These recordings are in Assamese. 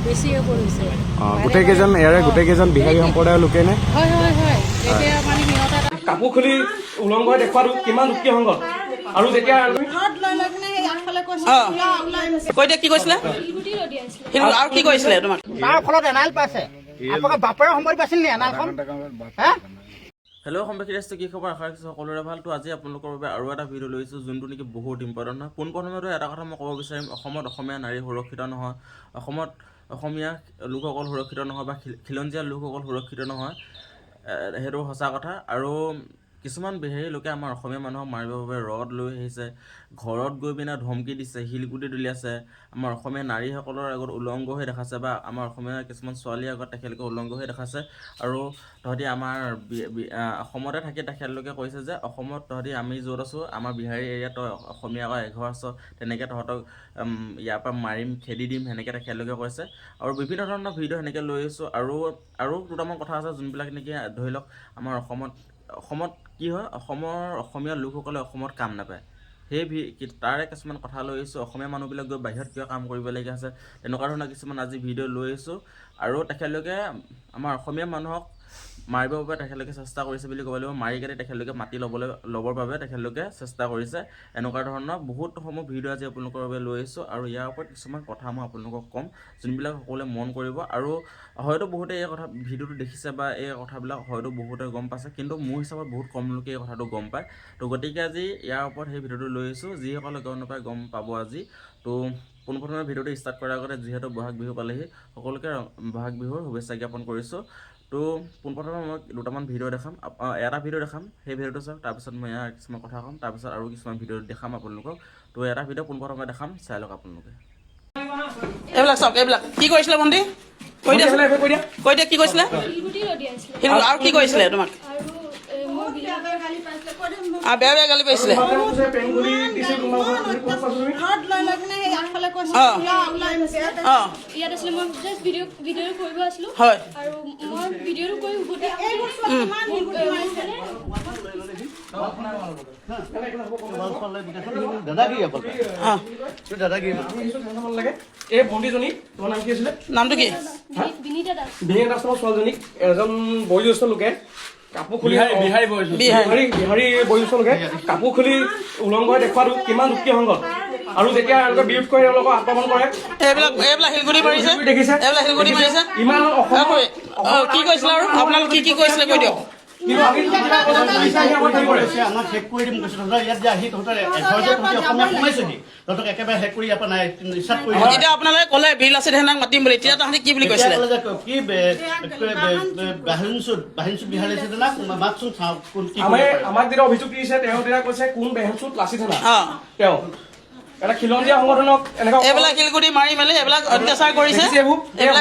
বেছিকৈ কৰিছে। গোটেই কেইজন ইয়াৰে গোটেই কেইজন বিহাৰী সম্প্ৰদায়ৰ লোকে নে? হয় হয় হয়, এতিয়া মানে সিহঁতে কাপোৰ খুলি উলংগ হৈ দেখুৱাটো কিমান যুক্তি সংগত আৰু যেতিয়া কৈ দিয়া কি কৈছিলে আৰু কি কৈছিলে তোমাক তাৰ ফলত এনাইল পাইছে আপোনালোকৰ বাপেৰে সম্পত্তি পাইছিল নি এনাইলখন? হেল্ল' সম্পেক্ষী কি খবৰ? আশা ৰাখিছোঁ সকলোৰে ভাল। তো আজি আপোনালোকৰ বাবে আৰু এটা ভিডিঅ' লৈছোঁ যোনটো নেকি বহুত ইম্পৰ্টেণ্ট হয়। পোনপ্ৰথমে এটা কথা মই ক'ব বিচাৰিম, অসমত অসমীয়া নাৰী সুৰক্ষিত নহয়, অসমত অসমীয়া লোকসকল সুৰক্ষিত নহয় বা খিলঞ্জীয়া লোকসকল সুৰক্ষিত নহয়, সেইটো সঁচা কথা। আৰু কিছুমান বিহাৰী লোকে আমাৰ অসমীয়া মানুহক মাৰিবৰ বাবে ৰড লৈ আহিছে, ঘৰত গৈ পিনে ধমকি দিছে, শিলগুটি দলিয়াইছে, আমাৰ অসমীয়া নাৰীসকলৰ আগত উলংগ হৈ দেখাইছে বা আমাৰ অসমীয়া কিছুমান ছোৱালীৰ আগত তেখেতলোকে উলংগ হৈ দেখাইছে। আৰু তহঁতি আমাৰ অসমতে থাকি তেখেতলোকে কৈছে যে অসমত তহঁতি আমি য'ত আছোঁ আমাৰ বিহাৰী এৰিয়াত তই অসমীয়া এঘৰ আছ, তেনেকৈ তহঁতক ইয়াৰ পৰা মাৰিম, খেদি দিম, সেনেকৈ তেখেতলোকে কৈছে। আৰু বিভিন্ন ধৰণৰ ভিডিঅ' সেনেকৈ লৈ আহিছোঁ। আৰু দুটামান কথা আছে যোনবিলাক নেকি ধৰি লওক আমাৰ অসমত কি হয়, অসমীয়া লোকসকলে অসমত কাম নাপায়, তাৰে কিছুমান কথা লৈ আহিছোঁ। অসমীয়া মানুহবিলাক গৈ বাহিৰত কিয় কাম কৰিবলগীয়া আছে, তেনেকুৱা ধৰণৰ কিছুমান আজি ভিডিঅ' লৈ আহিছোঁ। আৰু তেখেতলোকে আমাৰ অসমীয়া মানুহক মাৰিবৰ বাবে তেখেতলোকে চেষ্টা কৰিছে বুলি ক'ব লাগিব। মাৰি কাটি তেখেতলোকে মাটি ল'বৰ বাবে তেখেতলোকে চেষ্টা কৰিছে। এনেকুৱা ধৰণৰ বহুতসমূহ ভিডিঅ' আজি আপোনালোকৰ বাবে লৈ আহিছোঁ। আৰু ইয়াৰ ওপৰত কিছুমান কথা মই আপোনালোকক ক'ম যোনবিলাক সকলোৱে মন কৰিব। আৰু হয়তো বহুতে এই কথা ভিডিঅ'টো দেখিছে বা এই কথাবিলাক হয়তো বহুতে গম পাইছে, কিন্তু মোৰ হিচাপত বহুত কম লোকে এই কথাটো গম পায়। তো গতিকে আজি ইয়াৰ ওপৰত সেই ভিডিঅ'টো লৈ আহিছোঁ, যিসকলে গম নাপায় গম পাব আজি। তো পোনপ্ৰথমে ভিডিঅ'টো ষ্টাৰ্ট কৰাৰ আগতে যিহেতু বহাগ বিহু পালেহি, সকলোকে বহাগ বিহুৰ শুভেচ্ছা জ্ঞাপন কৰিছোঁ। তো পোনপ্ৰথমে মই দুটামান ভিডিঅ' দেখাম, এটা ভিডিঅ' দেখাম, সেই ভিডিঅ'টো চাওক, তাৰপিছত মই ইয়াৰ কিছুমান কথা ক'ম, তাৰপিছত আৰু কিছুমান ভিডিঅ' দেখাম আপোনালোকক। তো এটা ভিডিঅ' পোনপ্ৰথমে দেখাম, চাই লওক আপোনালোকে। এইবিলাক চাওক, এইবিলাক কি কৰিছিলে ভণ্টি? কৈ দিয়া কি কৈছিলে আৰু কি কৈছিলে তোমাক? বেয়া বেয়া গালি পাৰিছিলে। ইয়াত আছিলে মই জাষ্ট ভিডিঅ' কৰিব আছিলোঁ হয় আৰু মই ভিডিঅ'টো কৰি উভতি এই ভণ্টিজনী তোমাৰ নাম কি আছিলে? নামটো কি? বিনীতা দাস বিনীতা দাস নামৰ ছোৱালীজনীক এজন বয়োজ্যেষ্ঠ লোকে কাপোৰ খুলি বিহাৰী বয়োজ্যেষ্ঠ লোকে কাপোৰ খুলি উলংগ হৈ দেখুৱাটো কিমান যুক্তি সংগত আৰু যেতিয়া তেওঁলোকে বিৰোধ কৰি তেওঁলোকক আক্ৰমণ কৰে, এইবিলাক শিলগুটি মাৰিছে, দেখিছে এইবিলাক শিলগুটি মাৰিছে। ইমান কি কৈছিলে আৰু আপোনালোক কি কৈছিলে কৈ দিয়ক। আমাক শেষ কৰি দিম কৈছে, ইয়াত যে আহি তহঁতৰ এঘৰ যে তহঁতি অসমীয়া সোমাইছেহি, তহঁতক একেবাৰে শেষ কৰি ইয়াৰ পৰা নাই ইচ্ছাত কৰি যেতিয়া আপোনালোকে ক'লে বিল আছে সেনাক মাতিম বুলি, তেতিয়া তাহাঁতি কি বুলি কৈছিলে? কি বাহিনচুত বিহাৰী আছে না মাতচোন চাওঁ কোন কি আমাক যেতিয়া অভিযোগ দিছে তেওঁ তেতিয়া কৈছে কোন বেহেনচুত লাচি থানা তেওঁ এটা খিলঞ্জীয়া সংগঠনক এনেকুৱা এইবিলাক শিলগুটি মাৰি মেলি এইবিলাক অত্যাচাৰ কৰিছে।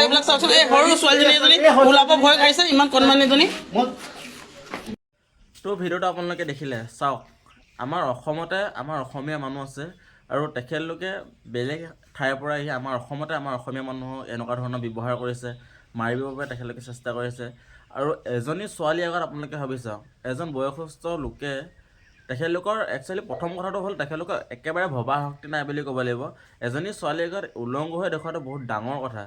এইবিলাক চাওকচোন, এই সৰু ছোৱালীজনী এজনী ওলাব ভয় খাইছে, ইমান কণমানিজনী। তো ভিডিঅ'টো আপোনালোকে দেখিলে, চাওক আমাৰ অসমতে আমাৰ অসমীয়া মানুহ আছে আৰু তেখেতলোকে বেলেগ ঠাইৰ পৰা আহি আমাৰ অসমতে আমাৰ অসমীয়া মানুহক এনেকুৱা ধৰণৰ ব্যৱহাৰ কৰিছে, মাৰিবৰ বাবে তেখেতলোকে চেষ্টা কৰিছে। আৰু এজনী ছোৱালীৰ আগত আপোনালোকে ভাবি চাওক, এজন বয়সস্থ লোকে তেখেতলোকৰ একচুৱেলি প্ৰথম কথাটো হ'ল তেখেতলোকৰ একেবাৰে ভবা শক্তি নাই বুলি ক'ব লাগিব। এজনী ছোৱালীৰ আগত উলংগ হৈ দেখুৱাটো বহুত ডাঙৰ কথা,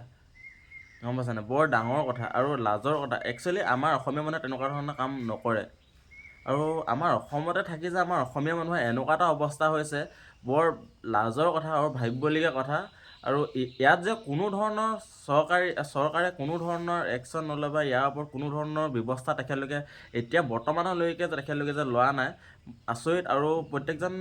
গম পাইছেনে? বৰ ডাঙৰ কথা আৰু লাজৰ কথা। একচুৱেলি আমাৰ অসমীয়া মানুহে তেনেকুৱা ধৰণৰ কাম নকৰে। আৰু আমাৰ অসমতে থাকি যে আমাৰ অসমীয়া মানুহৰ এনেকুৱা এটা অৱস্থা হৈছে, বৰ লাজৰ কথা আৰু ভাবিবলগীয়া কথা। আৰু ইয়াত যে কোনো ধৰণৰ চৰকাৰে কোনো ধৰণৰ একশ্যন নলয় বা ইয়াৰ ওপৰত কোনো ধৰণৰ ব্যৱস্থা তেখেতলোকে এতিয়া বৰ্তমানলৈকে তেখেতলোকে যে লোৱা নাই, আচৰিত। আৰু প্ৰত্যেকজন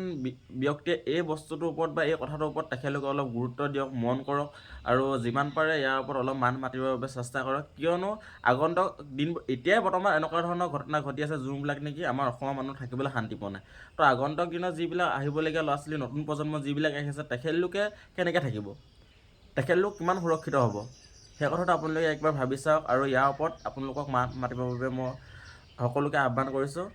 ব্যক্তিয়ে এই বস্তুটোৰ ওপৰত বা এই কথাটোৰ ওপৰত তেখেতলোকে অলপ গুৰুত্ব দিয়ক, মন কৰক আৰু যিমান পাৰে ইয়াৰ ওপৰত অলপ মান মাতিবৰ বাবে চেষ্টা কৰক। কিয়নো আগন্তুক দিন এতিয়াই বৰ্তমান এনেকুৱা ধৰণৰ ঘটনা ঘটি আছে যোনবিলাক নেকি আমাৰ অসমৰ মানুহ থাকিবলৈ শান্তি পোৱা নাই। তো আগন্তুক দিনত যিবিলাক আহিবলগীয়া ল'ৰা ছোৱালী নতুন প্ৰজন্ম যিবিলাক আহিছে, তেখেতলোকে কেনেকৈ থাকিব, তেখেতলোক কিমান সুৰক্ষিত হ'ব, সেই কথাটো আপোনালোকে একবাৰ ভাবি চাওক। আৰু ইয়াৰ ওপৰত আপোনালোকক মাতিবৰ বাবে মই সকলোকে আহ্বান কৰিছোঁ।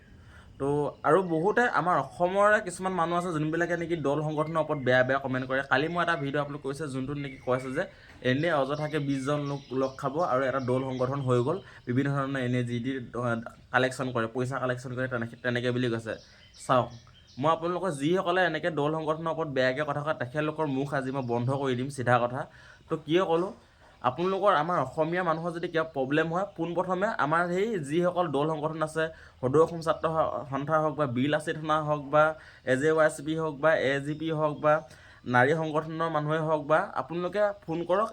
তো আৰু বহুতে আমাৰ অসমৰে কিছুমান মানুহ আছে যোনবিলাকে নেকি দল সংগঠনৰ ওপৰত বেয়া বেয়া কমেণ্ট কৰে। কালি মই এটা ভিডিঅ' আপলোড কৰিছে যোনটোত নেকি কৈছে যে এনেই অযথাকৈ 20জন লোক লগ খাব আৰু এটা দল সংগঠন হৈ গ'ল, বিভিন্ন ধৰণৰ এনেই যি কালেকশ্যন কৰে, পইচা কালেকশ্যন কৰে, তেনেকৈ বুলি কৈছে। চাওক, মই আপোনালোকৰ যিসকলে এনেকৈ দল সংগঠনৰ ওপৰত বেয়াকৈ কথা কয় তেখেতলোকৰ মুখ আজি মই বন্ধ কৰি দিম, চিধা কথা। তো কিয় ক'লোঁ, আপোনালোকৰ আমাৰ অসমীয়া মানুহৰ যদি কিবা প্ৰব্লেম হয় পোনপ্ৰথমে আমাৰ সেই যিসকল দল সংগঠন আছে সদৌ অসম ছাত্ৰ সন্থা হওক বা বীৰ লাচিত থানা হওক বা AJYCP হওক বা AGP হওক বা নাৰী সংগঠনৰ মানুহে হওক বা আপোনালোকে ফোন কৰক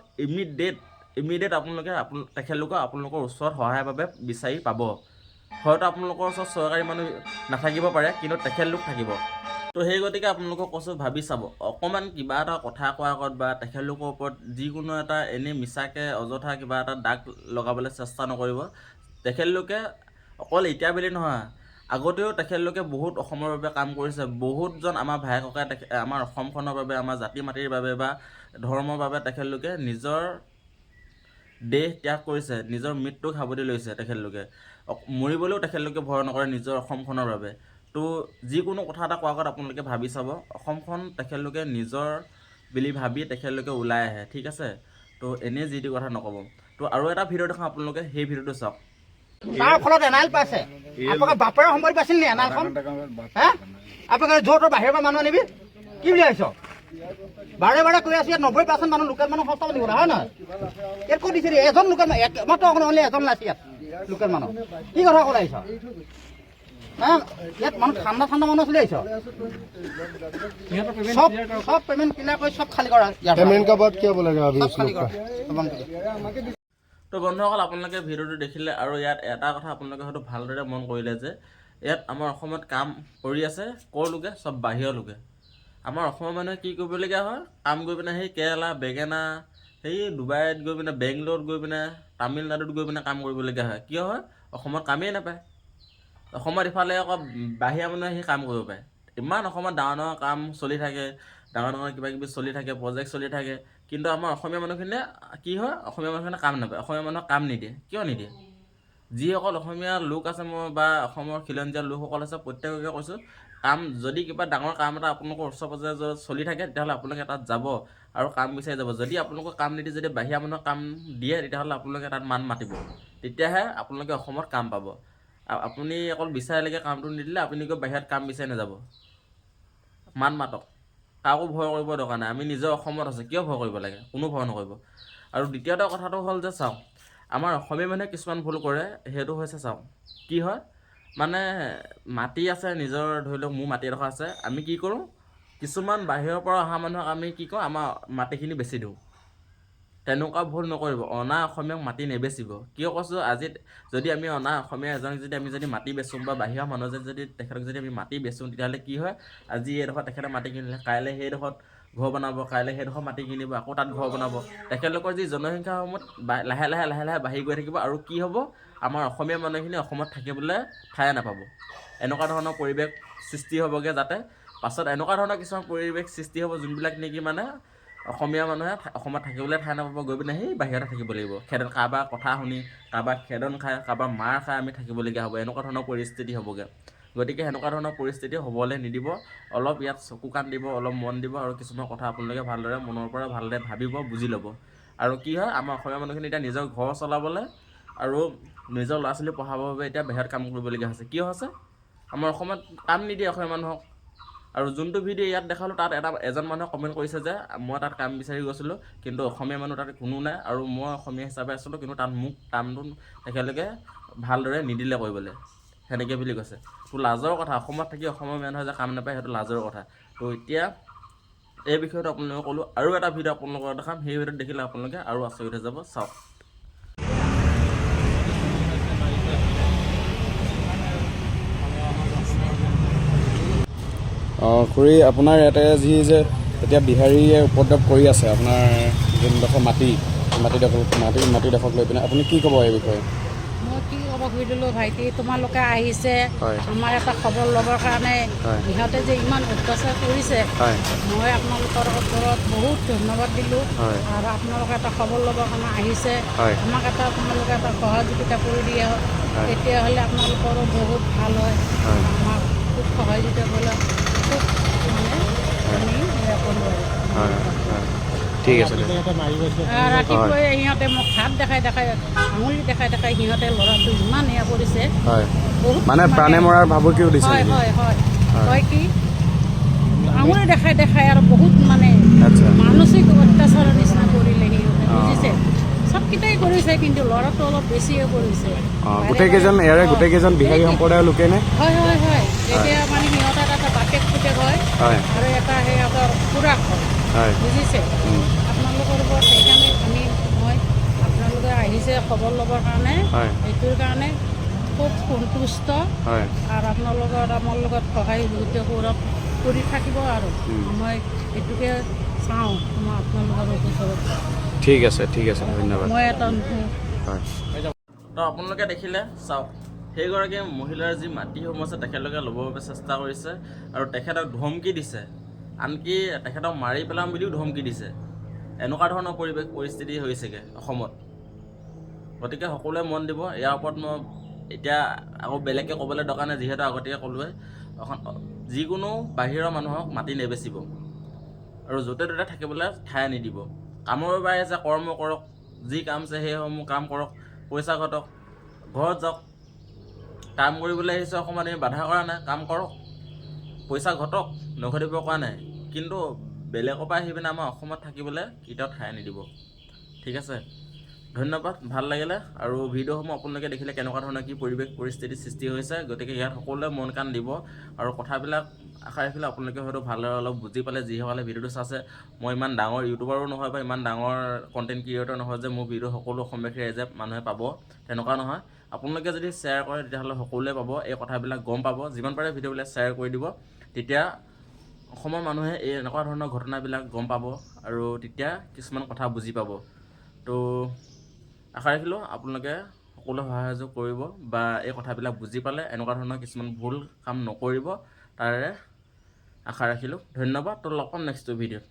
ইমিডিয়েট আপোনালোকে তেখেতলোকক আপোনালোকৰ ওচৰত সহায়ৰ বাবে বিচাৰি পাব। হয়তো আপোনালোকৰ ওচৰত চৰকাৰী মানুহ নাথাকিব পাৰে কিন্তু তেখেতলোক থাকিব। তো সেই গতিকে আপোনালোকক কৈছোঁ ভাবি চাব অকণমান কিবা এটা কথা কোৱাৰ আগত বা তেখেতলোকৰ ওপৰত যিকোনো এটা এনেই মিছাকৈ অযথা কিবা এটা দাগ লগাবলৈ চেষ্টা নকৰিব। তেখেতলোকে অকল এতিয়া বুলি নহয় আগতেও তেখেতলোকে বহুত অসমৰ বাবে কাম কৰিছে। বহুতজন আমাৰ ভাই ককাই আমাৰ অসমখনৰ বাবে আমাৰ জাতি মাটিৰ বাবে বা ধৰ্মৰ বাবে তেখেতলোকে নিজৰ দেহ ত্যাগ কৰিছে, নিজৰ মৃত্যুক সাৱটি লৈছে। তেখেতলোকে মৰিবলৈও তেখেতলোকে ভয় নকৰে নিজৰ অসমখনৰ বাবে। তো যিকোনো কথা এটা কোৱাৰ আগত আপোনালোকে ভাবি চাব অসমখন তেখেতলোকে নিজৰ বুলি ভাবি তেখেতলোকে ওলাই আহে, ঠিক আছে। তো এনেই যি টি কথা নক'ব। তো আৰু এটা ভিডিঅ' দেখাওঁ আপোনালোকে, সেই ভিডিঅ'টো চাওক। তাৰ ফলত এনাইল পাইছে আপোনালোকে বাপেৰে সম্পত্তি পাইছিল নি এনাইলখন হে আপোনালোকে য'ৰ ত'ৰ বাহিৰৰ পৰা মানুহ আনিবি কি বুলি ভাবিছ বাৰে কৈ আছো ইয়াত 90% মানুহ লোকেল মানুহ সস্তা দিব হয় নহয় ইয়াত ক'ত দিছে এজন লোকেল মাত্ৰ অকণে এজন লাইছে ইয়াত লোকেল মানুহ কি কথা ক'লে আহিছ হা ইয়াত মানুহ ঠাণ্ডা মানুহ আছিলে আহিছ সব পেমেণ্ট ক্লিয়াৰ কৰি সব খালী কৰা পেমেণ্ট का बात क्या बोलेगा अभी उस लोग का তো বন্ধুসকল আপোনালোকে ভিডিঅ'টো দেখিলে আৰু ইয়াত এটা কথা আপোনালোকে হয়তো ভালদৰে মন কৰিলে যে ইয়াত আমাৰ অসমত কাম কৰি আছে ক'ৰ লোকে চব বাহিৰৰ লোকে। আমাৰ অসমৰ মানুহে কি কৰিবলগীয়া হয় কাম কৰি পিনে সেই কেৰেলা বেগেনা সেই ডুবাইত গৈ পিনে বেংগলোৰত গৈ পিনে তামিলনাডুত গৈ পিনে কাম কৰিবলগীয়া হয়। কিয় হয় অসমত কামেই নাপায়। অসমত ইফালে আকৌ বাহিৰা মানুহে সেই কাম কৰিব পাৰে। ইমান অসমত ডাঙৰ ডাঙৰ কাম চলি থাকে, ডাঙৰ কিবা কিবি চলি থাকে, প্ৰজেক্ট চলি থাকে, কিন্তু আমাৰ অসমীয়া মানুহখিনিয়ে কি হয় অসমীয়া মানুহখিনিয়ে কাম নাপায়। অসমীয়া মানুহক কাম নিদিয়ে। কিয় নিদিয়ে? যিসকল অসমীয়া লোক আছে মই বা অসমৰ খিলঞ্জীয়া লোকসকল আছে প্ৰত্যেককে কৈছোঁ কাম যদি কিবা ডাঙৰ কাম এটা আপোনালোকৰ ওচৰ পাজৰে চলি থাকে তেতিয়াহ'লে আপোনালোকে তাত যাব আৰু কাম বিচাৰি যাব। যদি আপোনালোকৰ কাম নিদিয়ে যদি বাহিৰা মানুহক কাম দিয়ে তেতিয়াহ'লে আপোনালোকে তাত মান মাতিব, তেতিয়াহে আপোনালোকে অসমত কাম পাব। আপুনি অকল বিচাৰিলেকে কামটো নিদিলে আপুনি গৈ বাহিৰত কাম বিচাৰি নাযাব। মান মাতক, কাকো ভয় কৰিব দৰকাৰ নাই। আমি নিজৰ অসমত আছে কিয় ভয় কৰিব লাগে? কোনো ভয় নকৰিব। আৰু দ্বিতীয়তে কথাটো হ'ল যে চাওক আমাৰ অসমীয়া মানুহে কিছুমান ভুল কৰে, সেইটো হৈছে চাওক কি হয় মানে মাটি আছে নিজৰ ধৰি লওক মোৰ মাটি এডোখৰ আছে, আমি কি কৰোঁ কিছুমান বাহিৰৰ পৰা অহা মানুহক আমি কি কৰোঁ আমাৰ মাটিখিনি বেছি দিওঁ। তেনেকুৱা ভুল নকৰিব। অনা অসমীয়াক মাটি নেবেচিব। কিয় কৈছোঁ আজি যদি আমি অনা অসমীয়া এজনক যদি আমি মাটি বেচোঁ বা বাহিৰৰ মানুহ যদি তেখেতক যদি আমি মাটি বেচোঁ তেতিয়াহ'লে কি হয় আজি এইডোখৰত তেখেতে মাটি কিনিলে কাইলৈ সেইডোখৰত ঘৰ বনাব, কাইলৈ সেইডোখৰ মাটি কিনিব আকৌ তাত ঘৰ বনাব। তেখেতলোকৰ যি জনসংখ্যাসমূহ লাহে লাহে বাঢ়ি গৈ থাকিব আৰু কি হ'ব আমাৰ অসমীয়া মানুহখিনি অসমত থাকিবলৈ ঠাই নাপাব। এনেকুৱা ধৰণৰ পৰিৱেশ সৃষ্টি হ'বগৈ যাতে পাছত এনেকুৱা ধৰণৰ কিছুমান পৰিৱেশ সৃষ্টি হ'ব যোনবিলাক নেকি মানে অসমীয়া মানুহে অসমত থাকিবলৈ ঠাই নাপাব, গৈ পিনে সেই বাহিৰতে থাকিব লাগিব। কাৰোবাৰ কথা শুনি কাৰোবাৰ খেদন খাই কাৰোবাৰ মাৰ খাই আমি থাকিবলগীয়া হ'ব। এনেকুৱা ধৰণৰ পৰিস্থিতি হ'বগৈ। গতিকে সেনেকুৱা ধৰণৰ পৰিস্থিতি হ'বলৈ নিদিব। অলপ ইয়াত চকু কাণ দিব, অলপ মন দিব আৰু কিছুমান কথা আপোনালোকে ভালদৰে মনৰ পৰা ভালদৰে ভাবিব, বুজি ল'ব। আৰু কি হয় আমাৰ অসমীয়া মানুহখিনি এতিয়া নিজৰ ঘৰ চলাবলৈ আৰু নিজৰ ল'ৰা ছোৱালী পঢ়াবৰ বাবে এতিয়া বাহিৰত কাম কৰিবলগীয়া হৈছে। কিয় হৈছে আমাৰ অসমত কাম নিদিয়ে অসমীয়া মানুহক। আৰু যোনটো ভিডিঅ' ইয়াত দেখালোঁ তাত এজন মানুহে কমেণ্ট কৰিছে যে মই তাত কাম বিচাৰি গৈছিলোঁ কিন্তু অসমীয়া মানুহ তাত কোনো নাই আৰু মই অসমীয়া হিচাপে আছিলোঁ কিন্তু তাত মোক কামটো তেখেতলোকে ভালদৰে নিদিলে কৰিবলৈ, সেনেকৈ বুলি কৈছে। তো লাজৰ কথা, অসমত থাকি অসমৰ মানুহে যে কাম নাপায় সেইটো লাজৰ কথা। তো এতিয়া এই বিষয়টো আপোনালোকে ক'লোঁ। আৰু এটা ভিডিঅ' আপোনালোকক দেখাম, সেই ভিডিঅ'ত দেখিলে আপোনালোকে আৰু আচৰিত হৈ যাব। চাওক। খুৰী আপোনাৰ ইয়াতে যি যে এতিয়া বিহাৰীয়ে উপদ্ৰৱ কৰি আছে আপোনাৰ যোনডোখৰ মাটিডোখৰক লৈ পিনে আপুনি কি ক'ব এই বিষয়ে? মই কি ক'ব খুজিলোঁ ভাইটি, তোমালোকে আহিছে আমাৰ এটা খবৰ ল'বৰ কাৰণে। ইহঁতে যে ইমান অত্যাচাৰ কৰিছে মই আপোনালোকৰ ওপৰত বহুত ধন্যবাদ দিলোঁ। আৰু আপোনালোকে এটা খবৰ ল'বৰ কাৰণে আহিছে, আমাক তোমালোকে এটা সহযোগিতা কৰি দিয়ে তেতিয়াহ'লে আপোনালোকৰো বহুত ভাল হয়। আমাক খুব সহযোগিতা কৰিলে খুব মানে আমি ঠিক আছে। ৰাতিপুৱাই সিহঁতে মোক হাত দেখাই আঙুলি দেখাই সিহঁতে ল'ৰাটো ইমান এয়া কৰিছে বহুত মানে প্ৰাণে মৰাৰ ভাবুকিও দিছে। হয় কি আঙুলি দেখাই আৰু বহুত মানে মানসিক অত্যাচাৰৰ নিচিনা কৰিলে সিহঁতে, বুজিছে। চবকেইটাই কৰিছে কিন্তু ল'ৰাটো অলপ বেছিয়ে কৰিছে গোটেইকেইজন বিহাৰী সম্প্ৰদায়ৰ লোকে নে? হয় হয় হয় এতিয়া মানে সিহঁতৰ এটা বাপেক পুতেক হয় আৰু এটা সিহঁতৰ খুৰাক হয় বুজিছে আপোনালোকৰ ওপৰত সেইকাৰণে মই আপোনালোকে আহিছে খবৰ ল'বৰ কাৰণে সেইটোৰ কাৰণে খুব সন্তুষ্ট আৰু আপোনালোকৰ আমাৰ লগত সহায় সহযোগিতা কৰি থাকিব আৰু মই এইটোকে চাওঁ মই আপোনালোকৰ ওচৰত ঠিক আছে ধন্যবাদ মই এটা তো আপোনালোকে দেখিলে চাওক সেইগৰাকী মহিলাৰ যি মাটিসমূহ আছে তেখেতলোকে ল'বৰ বাবে চেষ্টা কৰিছে আৰু তেখেতক ধমকি দিছে আনকি তেখেতক মাৰি পেলাম বুলিও ধমকি দিছে এনেকুৱা ধৰণৰ পৰিস্থিতি হৈছেগৈ অসমত গতিকে সকলোৱে মন দিব ইয়াৰ ওপৰত মই এতিয়া আকৌ বেলেগকৈ ক'বলৈ দৰকাৰ নাই যিহেতু আগতীয়াকৈ ক'লোৱে যিকোনো বাহিৰৰ মানুহক মাটি নেবেচিব আৰু য'তে ত'তে থাকিবলৈ ঠাই নিদিব কামৰ বাবে আহিছে কৰ্ম কৰক যি কাম আছে সেইসমূহ কাম কৰক পইচা ঘটক ঘৰত যাওক কাম কৰিবলৈ আহিছে অসমত আমি বাধা কৰা নাই কাম কৰক পইচা ঘটক নঘটিব কোৱা নাই কিন্তু বেলেগৰ পৰা আহি পিনে আমাৰ অসমত থাকিবলৈ কেতিয়াও ঠাই নিদিব ঠিক আছে ধন্যবাদ ভাল লাগিলে আৰু ভিডিঅ'সমূহ আপোনালোকে দেখিলে কেনেকুৱা ধৰণৰ কি পৰিস্থিতিৰ সৃষ্টি হৈছে গতিকে ইয়াত সকলোৱে মন কাণ দিব আৰু কথাবিলাক আশা ৰাখিলে আপোনালোকে হয়তো ভালদৰে অলপ বুজি পালে যিসকলে ভিডিঅ'টো চাইছে মই ইমান ডাঙৰ ইউটিউবাৰো নহয় বা ইমান ডাঙৰ কণ্টেণ্ট ক্ৰিয়েটৰ নহয় যে মোৰ ভিডিঅ' সকলো অসমীয়া ৰাইজে মানুহে পাব তেনেকুৱা নহয় আপোনালোকে যদি শ্বেয়াৰ কৰে তেতিয়াহ'লে সকলোৱে পাব এই কথাবিলাক গম পাব যিমান পাৰে ভিডিঅ'বিলাক শ্বেয়াৰ কৰি দিব তেতিয়া অসমৰ মানুহে এই এনেকুৱা ধৰণৰ ঘটনাবিলাক গম পাব আৰু তেতিয়া কিছুমান কথা বুজি পাব তো আশা ৰাখিলোঁ আপোনালোকে সকলো সহায় কৰিব বা এই কথাবিলাক বুজি পালে এনেকুৱা ধৰণৰ কিছুমান ভুল কাম নকৰিব তাৰে আশা ৰাখিলোঁ ধন্যবাদ তো লগ পাম নেক্সট ভিডিঅ'ত